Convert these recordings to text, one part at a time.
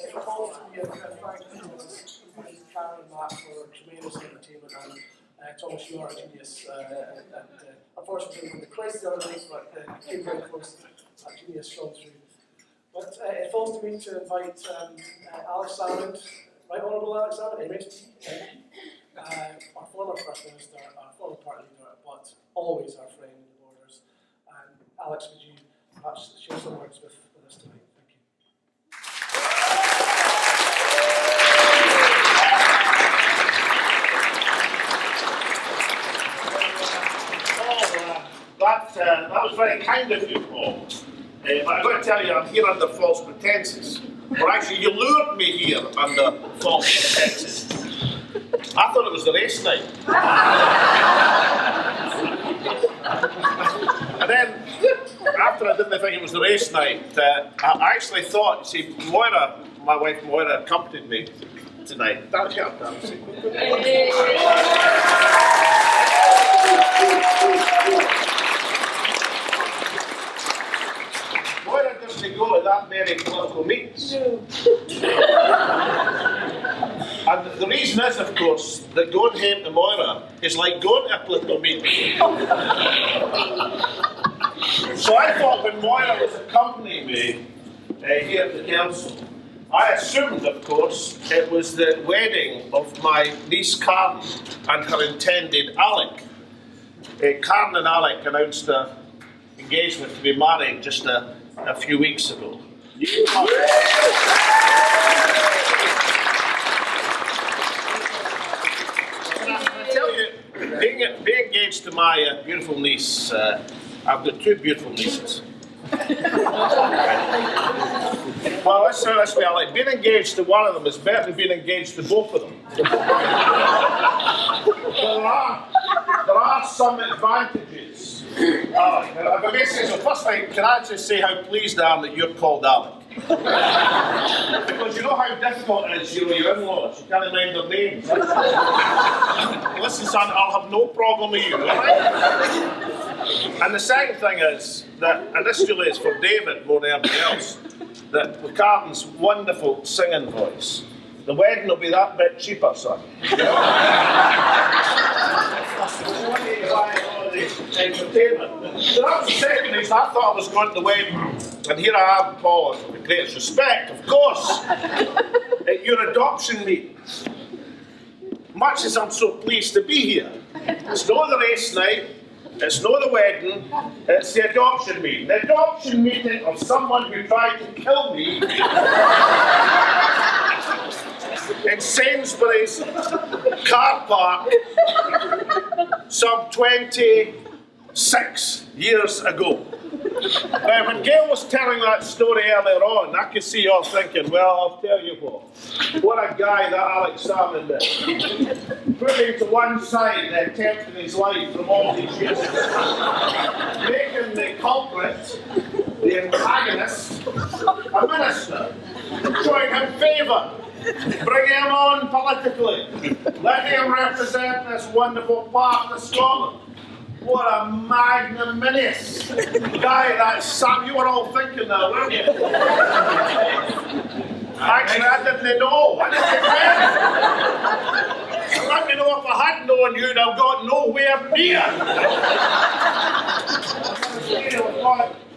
It falls to me and thank Karen and Matt for tremendous entertainment and Thomas, you are a genius. Unfortunately, the quiz the other night, but came very close. That genius shone through. But it falls to me to invite Alex Salmond, Right Honourable Alex Salmond, our former First Minister, our former party leader, but always our friend in the borders. And Alex, would you perhaps share some words with us tonight? Thank you. That was very kind of you, Paul. But I've got to tell you, I'm here under false pretenses. Well, actually, you lured me here under false pretenses. I thought it was the race night. And then, after I didn't think it was the race night, I actually thought, you see, Moira, my wife Moira, accompanied me tonight. That's your dancing. Moira doesn't go to that many political meetings. And the reason is, of course, that going home to Moira is like going to a political meeting. So I thought when Moira was accompanying me here at the Kelso, I assumed, of course, it was the wedding of my niece Karen and her intended Alec. Karen and Alec announced their engagement to be married just a few weeks ago. I tell you, being engaged to my beautiful niece, I've got two beautiful nieces. Well, let's be honest. Being engaged to one of them is better than being engaged to both of them. There are some advantages. So first thing, can I just say how pleased I am that you're called Alec? Because you know how difficult it is, your in-laws, you can't mind their names. Listen, son, I'll have no problem with you, alright? And the second thing is that, and this really is for David more than anything else, that with Karen's wonderful singing voice, the wedding will be that bit cheaper, son. Entertainment. So that was the second reason I thought I was going to the wedding. And here I am, Paul, with the greatest respect, of course, at your adoption meeting. Much as I'm so pleased to be here. It's not the race night, it's not the wedding, it's the adoption meeting. The adoption meeting of someone who tried to kill me in Sainsbury's car park some 26 years ago. Now, when Gail was telling that story earlier on, I could see you all thinking, well, I'll tell you what a guy that Alex Salmond is. Putting to one side the attempt in his life from all these years, making the culprit, the antagonist, a minister, showing him favour, bringing him on politically, letting him represent this wonderful part of Scotland. What a magnanimous guy that Sam. You were all thinking that, weren't you? Actually, I didn't know. I didn't know. Let me know if I had known you'd have got nowhere near.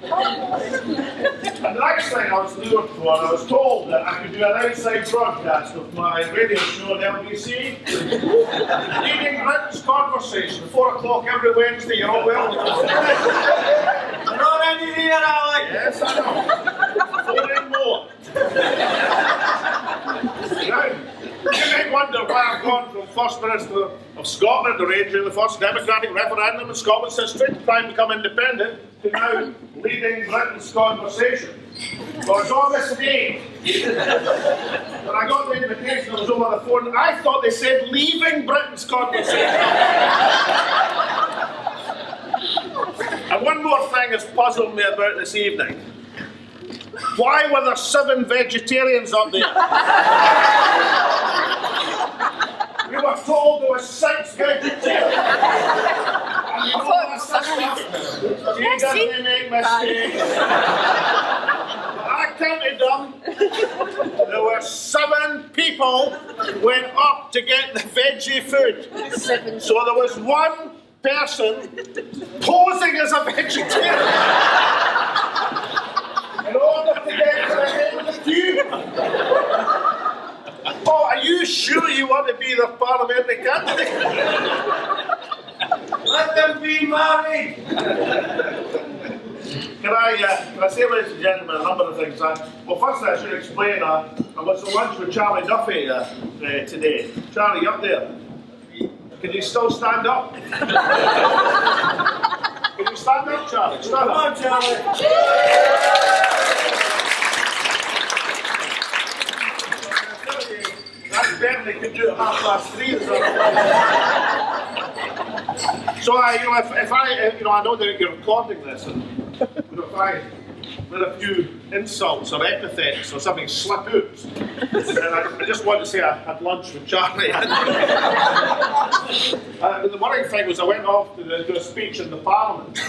And the next thing I was lured for, I was told that I could do an outside broadcast of my radio show on LBC. Leading Britain's Conversation, 4 o'clock every Wednesday. You're all welcome. I'm already here, Alec. Yes, I know. 4 and more. Now, you may wonder why I've gone from First Minister of Scotland, arranging the first democratic referendum in Scotland's history to try and become independent, to now leading Britain's Conversation. Well, it's on this day. When I got the invitation, I was over the phone, I thought they said leaving Britain's Conversation. And one more thing has puzzled me about this evening. Why were there 7 vegetarians up there? We were told there were 6 vegetarians. And you know that's stuff. He doesn't make mistakes. I I counted them, there were 7 people went up to get the veggie food. 7. So there was one person posing as a vegetarian in order to get to the head of the queue. Oh, are you sure you want to be the parliamentary candidate? Let them be married. Can I say, ladies and gentlemen, a number of things. Well, first I should explain, I was at lunch with Charlie Duffy today. Charlie, you up there? Can you still stand up? Can you stand up, Charlie? Stand Come up. on, Charlie. That Bentley could do it 3:30 or something. So if I know that you're recording this, and if I let a few insults or epithets or something slip out, and I just want to say I had lunch with Charlie. The worrying thing was I went off to do a speech in the Parliament,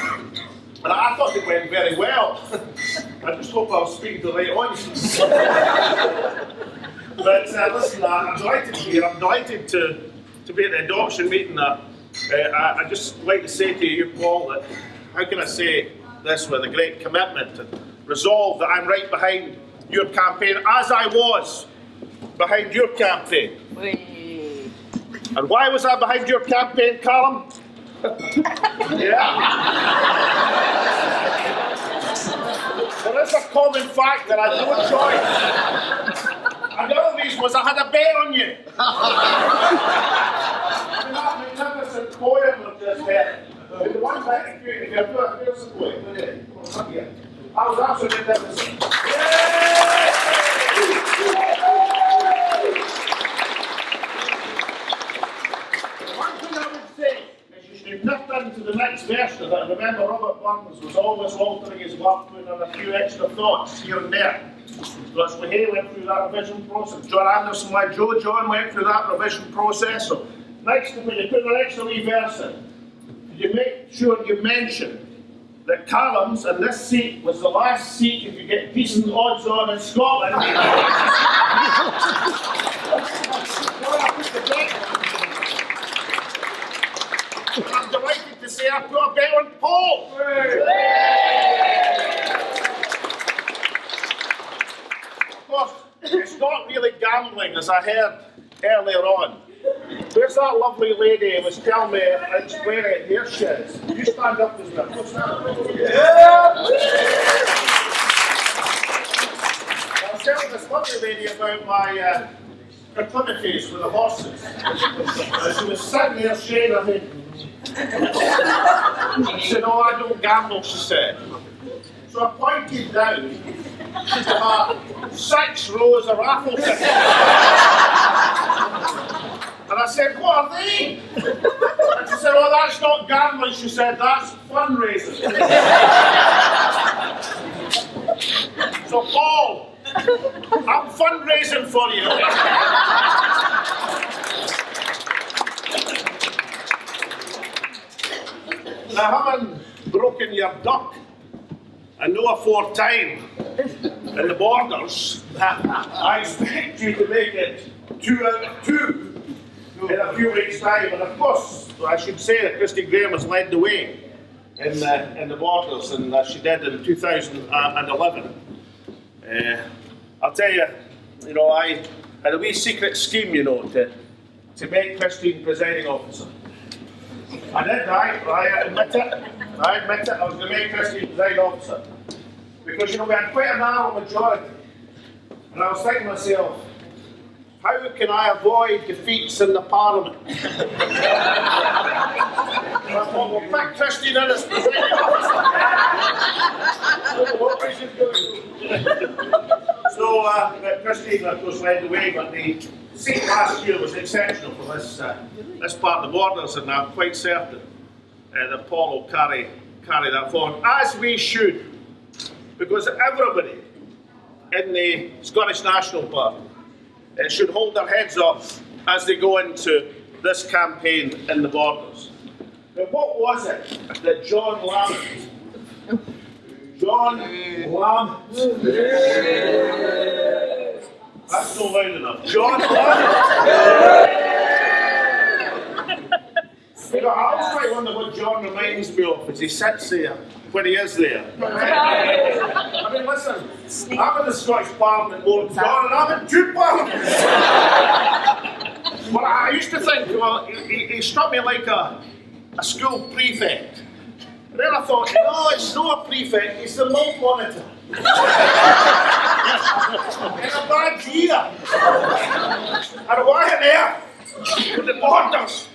and I thought it went very well. I just hope I was speaking to the right audience. But listen, I'm delighted to be here. I'm delighted to be at the adoption meeting. I just like to say to you, Paul, that how can I say this with a great commitment and resolve that I'm right behind your campaign, as I was behind your campaign. Whee. And why was I behind your campaign, Callum? Yeah. There is a common fact that I had no choice. Another reason was I had a bet on you. That magnificent poem of this head. The one that if you do a person poem, I was absolutely magnificent. One thing I would say is you should have nipped into the next verse of it. Remember, Robert Burns was always altering his work, putting in a few extra thoughts here and there. That's why he went through that revision process. John Anderson, like John went through that revision process. So next, when you put an extra wee verse in, you make sure you mention that Callum's and this seat was the last seat if you get decent odds on in Scotland. I'm delighted to say I put a bet on Paul. Of course, it's not really gambling, as I heard earlier on. There's that lovely lady who was telling me, explaining it, here she is. You stand up as well. What's that? I was telling this lovely lady about my proclivities with the horses. She was sitting there shaking her head. She said, "Oh, I don't gamble," she said. So I pointed down to her 6 rows of raffle tickets. And I said, "What are they?" And she said, "Oh, that's not gambling," she said, "that's fundraising." So Paul, I'm fundraising for you. Now, having broken your duck and no aforetime in the borders, I expect you to make it 2 out of 2 in a few weeks' time. And of course, I should say that Christy Graham has led the way in the borders, and she did in 2011. I'll tell you, I had a wee secret scheme, to make Christine presiding officer. I did, I admit it. I was going to make Christine presiding officer. Because, we had quite a narrow majority. And I was thinking to myself, how can I avoid defeats in the Parliament? And I thought, well, pick Christine in as presiding officer. What we should do. So, Christine, of course, led the way, but the seat last year was exceptional for this part of the borders, and I'm quite certain that Paul will carry that forward, as we should, because everybody in the Scottish National Party should hold their heads up as they go into this campaign in the borders. Now, what was it that John Salmond John Lamont. That's not loud enough. John Lamont. You know, I always try to wonder what John reminds me of as he sits there, when he is there. I mean, listen, I'm in the Scottish Parliament more than John, and I'm in 2 parliaments. Well, I used to think, well, he struck me like a school prefect. And then I thought, no, it's not a prefect, it's the milk monitor. In a bad year. And why on earth would the borders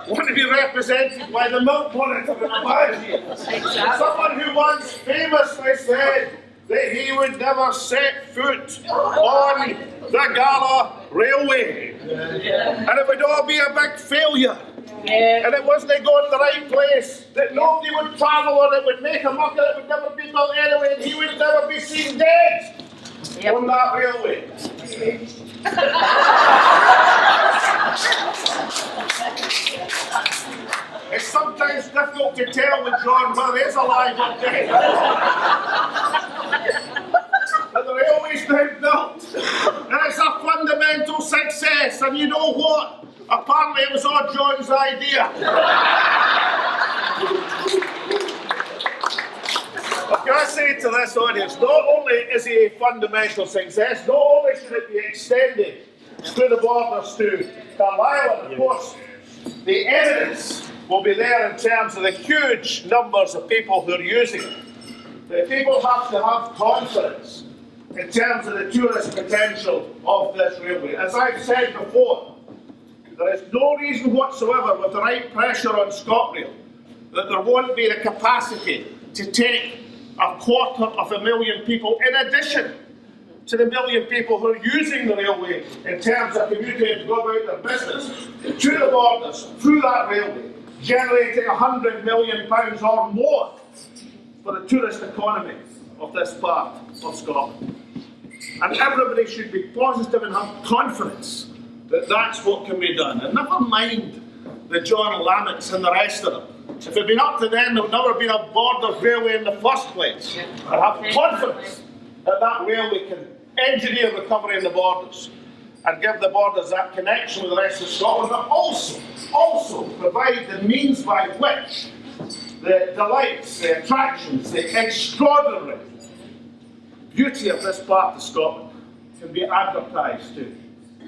want to be represented by the milk monitor in a bad year? Exactly. Someone who once famously said that he would never set foot on the Gala Railway. And it would all be a big failure. And it wasn't going to the right place, that nobody would travel on it, would make a muck of it, would never be built anyway, and he would never be seen dead on that railway. It's sometimes difficult to tell with John whether he's alive or dead. But the railway's been built, and it's a fundamental success, and you know what? Apparently it was all John's idea. What can I say to this audience? Not only is he a fundamental success, not only should it be extended through the borders to Carlisle, and of course, the evidence will be there in terms of the huge numbers of people who are using it. The people have to have confidence in terms of the tourist potential of this railway. As I've said before, there is no reason whatsoever with the right pressure on ScotRail that there won't be the capacity to take 250,000 people in addition to the million people who are using the railway in terms of commuting to go about their business to the borders through that railway, generating £100 million or more for the tourist economy of this part of Scotland. And everybody should be positive and have confidence that that's what can be done. And never mind the John Lamonts and the rest of them. If it had been up to them, there would never have been a borders railway in the first place. I have confidence that that railway can engineer recovery in the borders and give the borders that connection with the rest of Scotland, but also provide the means by which the delights, the attractions, the extraordinary beauty of this part of Scotland can be advertised to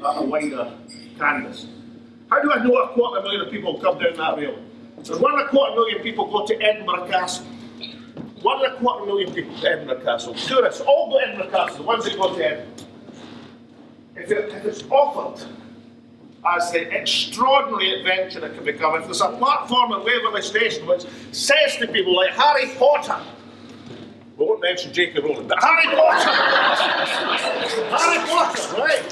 a wider canvas. How do I know 250,000 people come down that rail? There's 1,250,000 people go to Edinburgh Castle. 1,250,000 people to Edinburgh Castle. Tourists all go to Edinburgh Castle, the ones that go to Edinburgh. If it's offered as the extraordinary adventure it can become, if there's a platform at Waverley Station which says to people like Harry Potter, we won't mention J.K. Rowling, but Harry Potter! Harry Potter, right?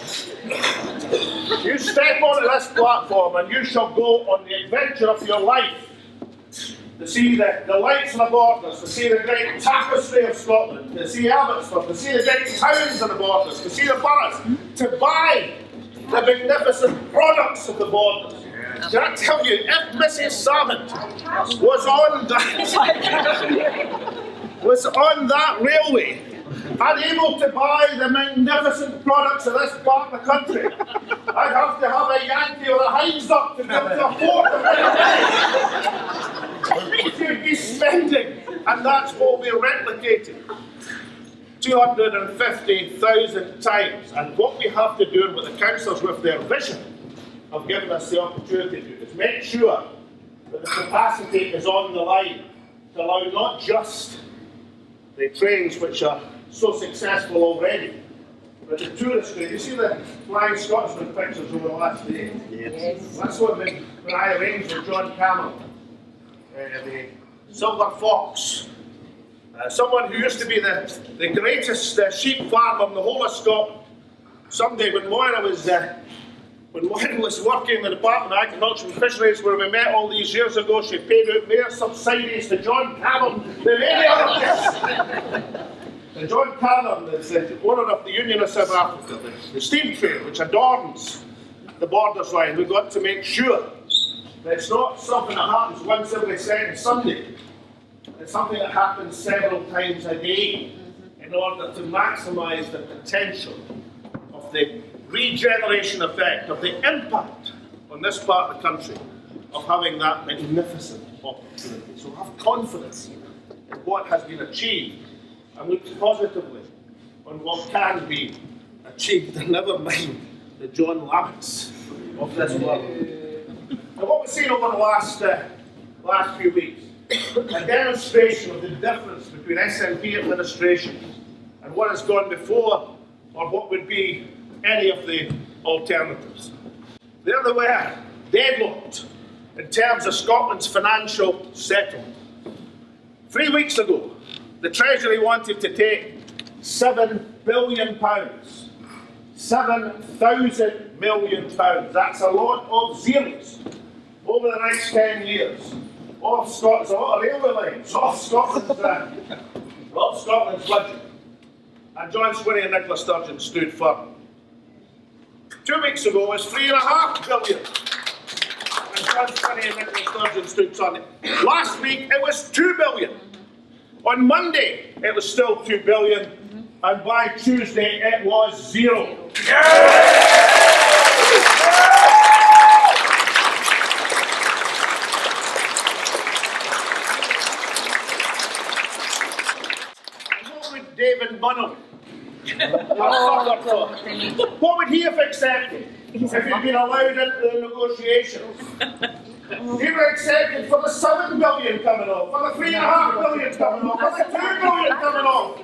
You step onto this platform and you shall go on the adventure of your life to see the lights of the borders, to see the great tapestry of Scotland, to see Abbotsford, to see the great towns of the borders, to see the boroughs, to buy the magnificent products of the borders. Can I tell you, if Mrs. Salmond was on that railway and able to buy the magnificent products of this part of the country, I'd have to have a Yankee or a Heinz up to be able to afford it. You'd be spending, and that's what will be replicated 250,000 times. And what we have to do, and what the councillors with their vision have given us the opportunity to do, is make sure that the capacity is on the line to allow not just the trains which are so successful already, but the tourist train. You see the Flying Scotsman pictures over the last day? Yes. That's what when I arranged with John Cameron, the Silver Fox, someone who used to be the greatest sheep farmer in the whole of Scotland. Someday when Moira was working in the Department of Agriculture and Fisheries, where we met all these years ago, she paid out more subsidies to John Cameron than any other person. And John Cameron is the owner of the Union of South Africa, the steam train which adorns the borders line. We've got to make sure that it's not something that happens once every second Sunday. it's something that happens several times a day in order to maximise the potential of the regeneration effect, of the impact on this part of the country of having that magnificent opportunity. So have confidence in what has been achieved and look positively on what can be achieved, and never mind the John Lammets of this world. Now, what we've seen over the last few weeks, a demonstration of the difference between SNP administration and what has gone before, or what would be any of the alternatives. There they were, deadlocked in terms of Scotland's financial settlement. 3 weeks ago, the Treasury wanted to take £7 billion, £7,000 million. That's a lot of zeros over the next 10 years. Off Scotland's, a lot of railway lines, off Scotland's budget. And John Swinney and Nicola Sturgeon stood firm. 2 weeks ago it was £3.5 billion. And John Swinney and Nicola Sturgeon stood firm. Last week it was £2 billion. On Monday it was still £2 billion. And by Tuesday it was zero. David Bunham. What would he have accepted if he'd been allowed into the negotiations? He would have accepted for the £7 billion coming off, for the £3.5 billion coming off, for the £2 billion coming off.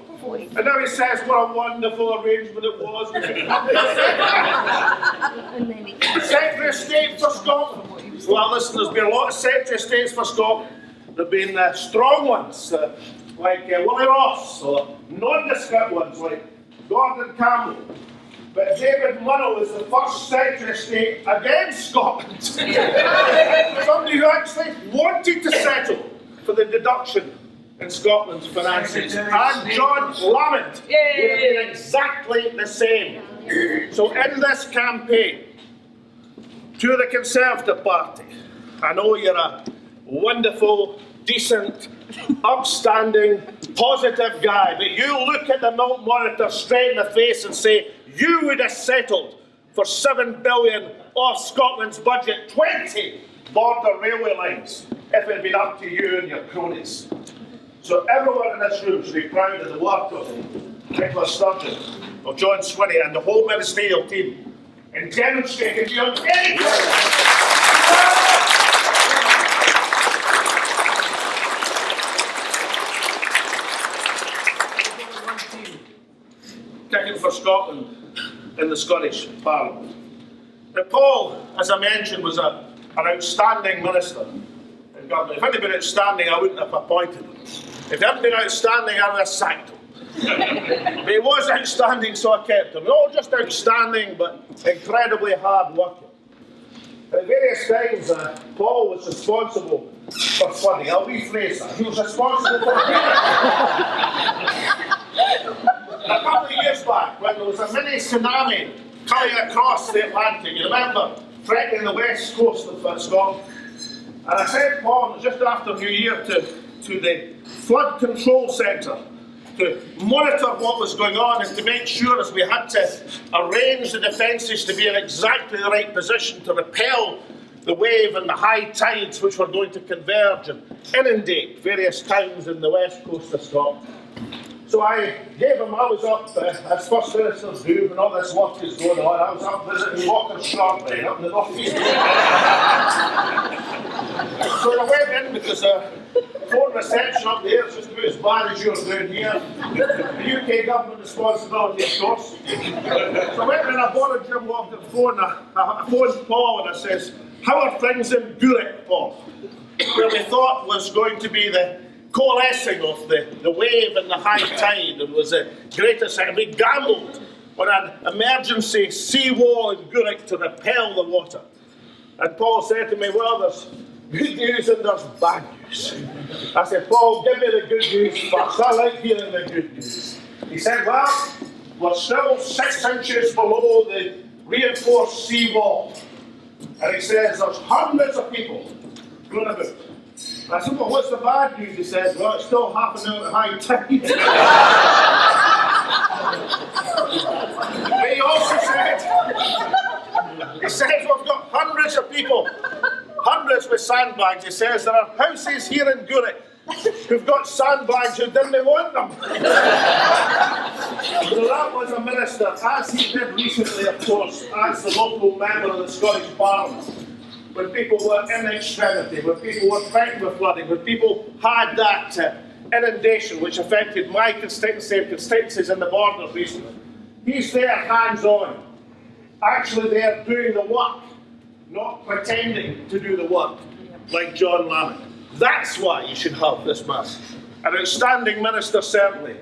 And now he says what a wonderful arrangement it was. Secretary of State for Scotland. Well, listen, there's been a lot of Secretary of States for Scotland. There have been strong ones, like Willie Ross, or nondescript ones like Gordon Campbell. But David Munro is the first Secretary of State against Scotland. Somebody who actually wanted to settle for the deduction in Scotland's finances. And John Salmond would have been exactly the same. So in this campaign, to the Conservative Party, I know you're a wonderful, decent, upstanding, positive guy, but you look at the Milk Monitor straight in the face and say, you would have settled for £7 billion off Scotland's budget, 20 border railway lines, if it had been up to you and your cronies. So everyone in this room should be proud of the work of Nicola Sturgeon, of John Swinney and the whole ministerial team in demonstrating beyond any kicking for Scotland in the Scottish Parliament. Now, Paul, as I mentioned, was an outstanding minister in government. If he hadn't been outstanding, I wouldn't have appointed him. If he hadn't been outstanding, I would have sacked him. But he was outstanding, so I kept him. Not just outstanding, but incredibly hard working. At various times, Paul was responsible for flooding. I'll rephrase that. He was responsible for a couple of years back, when there was a mini tsunami coming across the Atlantic, you remember, threatening the west coast of Scotland. And I sent Paul just after New Year to the flood control centre to monitor what was going on and to make sure, as we had to arrange the defences to be in exactly the right position to repel the wave and the high tides which were going to converge and inundate various towns in the west coast of Scotland. So I was up, as First Ministers do, when all this work is going on, I was up visiting Walker Sharpley up in the North East. So I went in because phone reception up there is just about as bad as yours down here. The UK government responsibility, of course. So I went in and I borrowed Jim Walker's phone. I phoned Paul and I says, how are things in Berwickshire, Paul? Where we thought was going to be the coalescing of the wave and the high tide, and was the greatest, and we gambled on an emergency seawall in Berwickshire to repel the water. And Paul said to me, well, there's good news and there's bad news. I said, Paul, give me the good news first. I like hearing the good news. He said, well, we're still 6 inches below the reinforced seawall. And he says there's hundreds of people going about I said, well, what's the bad news? He says, well, it's still half an hour at high tide. But he also said, we've got hundreds of people, hundreds with sandbags. He says, there are houses here in Berwick who've got sandbags who didn't want them. So that was a minister, as he did recently, of course, as the local member of the Scottish Parliament. When people were in extremity, when people were frightened with flooding, when people had that inundation which affected my constituency and constituencies in the Borders recently. He's there hands-on, actually there doing the work, not pretending to do the work like John Lamont. That's why you should have this man. An outstanding minister, certainly,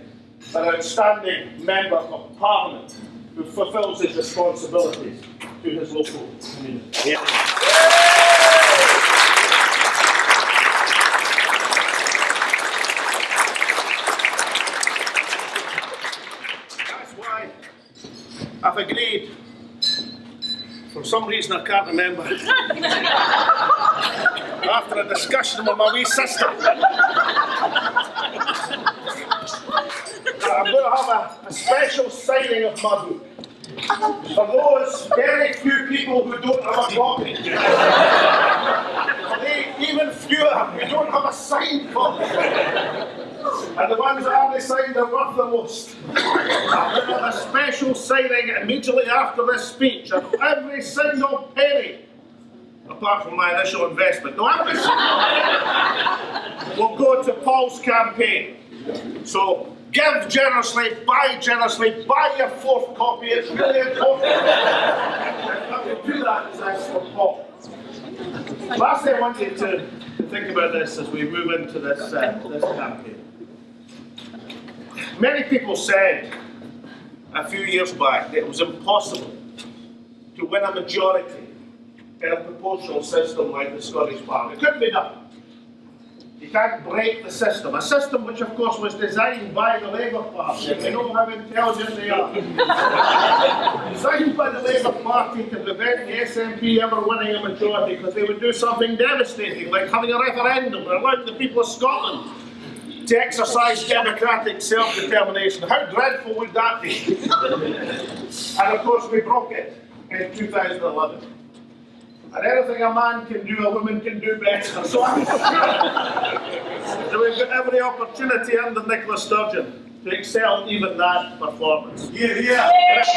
an outstanding member of Parliament who fulfills his responsibilities to his local community. Yeah. That's why I've agreed, for some reason I can't remember, after a discussion with my wee sister, I'm going to have a special signing of my book. For those very few people who don't have a copy, even fewer who don't have a signed copy, and the ones that haven't signed are worth the most. I'm going to have a special signing immediately after this speech of every single penny, apart from my initial investment. No, every single penny will go to Paul's campaign. So, give generously, buy your fourth copy. It's really important. I can do that thanks for Paul. Lastly, I want you to think about this as we move into this campaign. Many people said a few years back that it was impossible to win a majority in a proportional system like the Scottish Parliament. It couldn't be done. You can't break the system. A system which, of course, was designed by the Labour Party. We know how intelligent they are. Designed by the Labour Party to prevent the SNP ever winning a majority, because they would do something devastating, like having a referendum and allowing the people of Scotland to exercise democratic self-determination. How dreadful would that be? And, of course, we broke it in 2011. And anything a man can do, a woman can do better. So I'm sure that we've got every opportunity under Nicola Sturgeon to excel even that performance. Yeah, yeah. But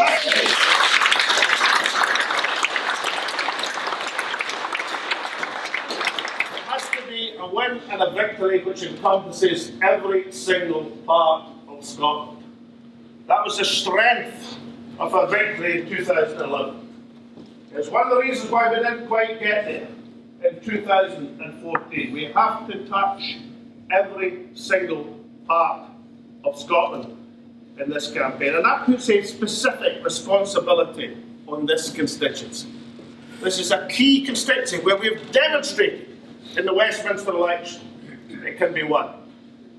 it has to be a win and a victory which encompasses every single part of Scotland. That was the strength of our victory in 2011. It's one of the reasons why we didn't quite get there in 2014. We have to touch every single part of Scotland in this campaign, and that puts a specific responsibility on this constituency. This is a key constituency where we've demonstrated in the Westminster election it can be won.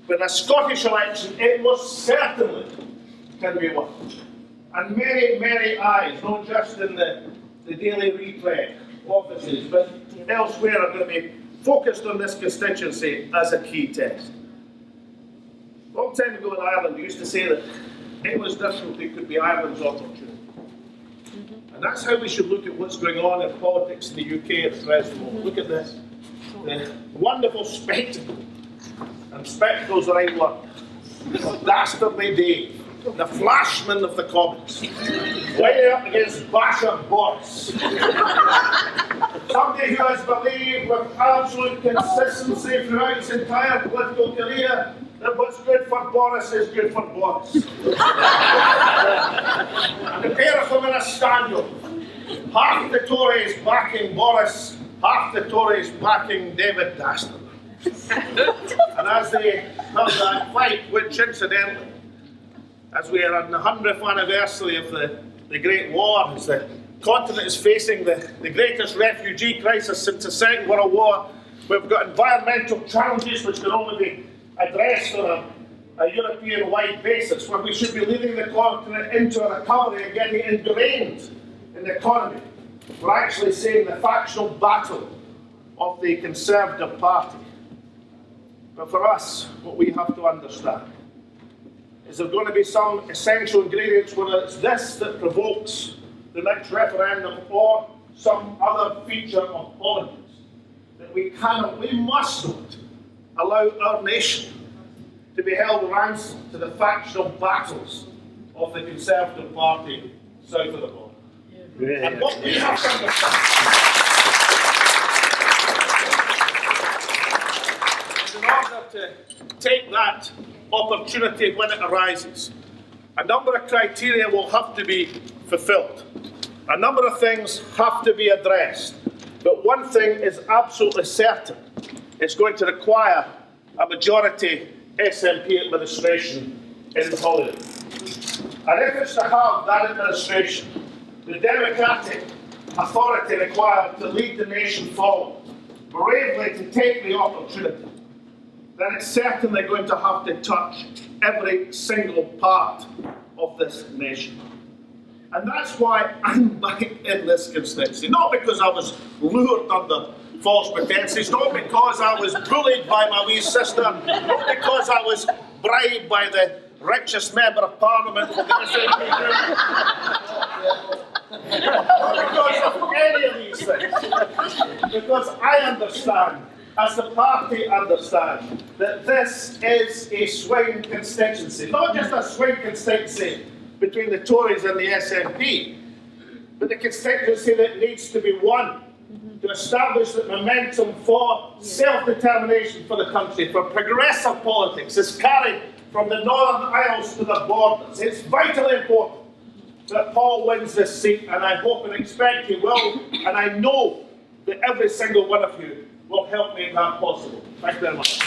But in a Scottish election, it most certainly can be won. And many, many eyes, not just in the daily replay offices, but elsewhere are going to be focused on this constituency as a key test. A long time ago in Ireland, we used to say that it was difficult, it could be Ireland's opportunity. And that's how we should look at what's going on in politics in the UK at the present moment. Look at this. The wonderful spectacle, and spectacle's the right word, of Dastardly Dave, the flashman of the Commons, lining up against Basher Boris. Somebody who has believed with absolute consistency throughout his entire political career that what's good for Boris is good for Boris. And the pair of them in a standoff. Half the Tories backing Boris, half the Tories backing David Dastard. And as they have that fight, which incidentally, as we are on the 100th anniversary of the Great War, as the continent is facing the greatest refugee crisis since the Second World War, we've got environmental challenges which can only be addressed on a European-wide basis, where we should be leading the continent into a recovery and getting ingrained in the economy. We're actually seeing the factional battle of the Conservative Party But for us, what we have to understand is there going to be some essential ingredients, whether it's this that provokes the next referendum or some other feature of politics, that we must not allow our nation to be held ransom to the factional battles of the Conservative Party south of the border. Yeah. And what we have to understand is in order to take that opportunity when it arises, a number of criteria will have to be fulfilled. A number of things have to be addressed. But one thing is absolutely certain. It's going to require a majority SNP administration in Holyrood. And if it's to have that administration, the democratic authority required to lead the nation forward, bravely to take the opportunity, then it's certainly going to have to touch every single part of this nation. And that's why I'm back in this constituency. Not because I was lured under false pretenses, not because I was bullied by my wee sister, not because I was bribed by the richest member of Parliament for the SNP. Not because of any of these things. Because I understand, as the party understand, that this is a swing constituency. Not just a swing constituency between the Tories and the SNP, but the constituency that needs to be won to establish that momentum for self-determination for the country, for progressive politics, is carried from the Northern Isles to the borders. It's vitally important that Paul wins this seat, and I hope and expect he will, and I know that every single one of you will help make that possible. Thank you very much.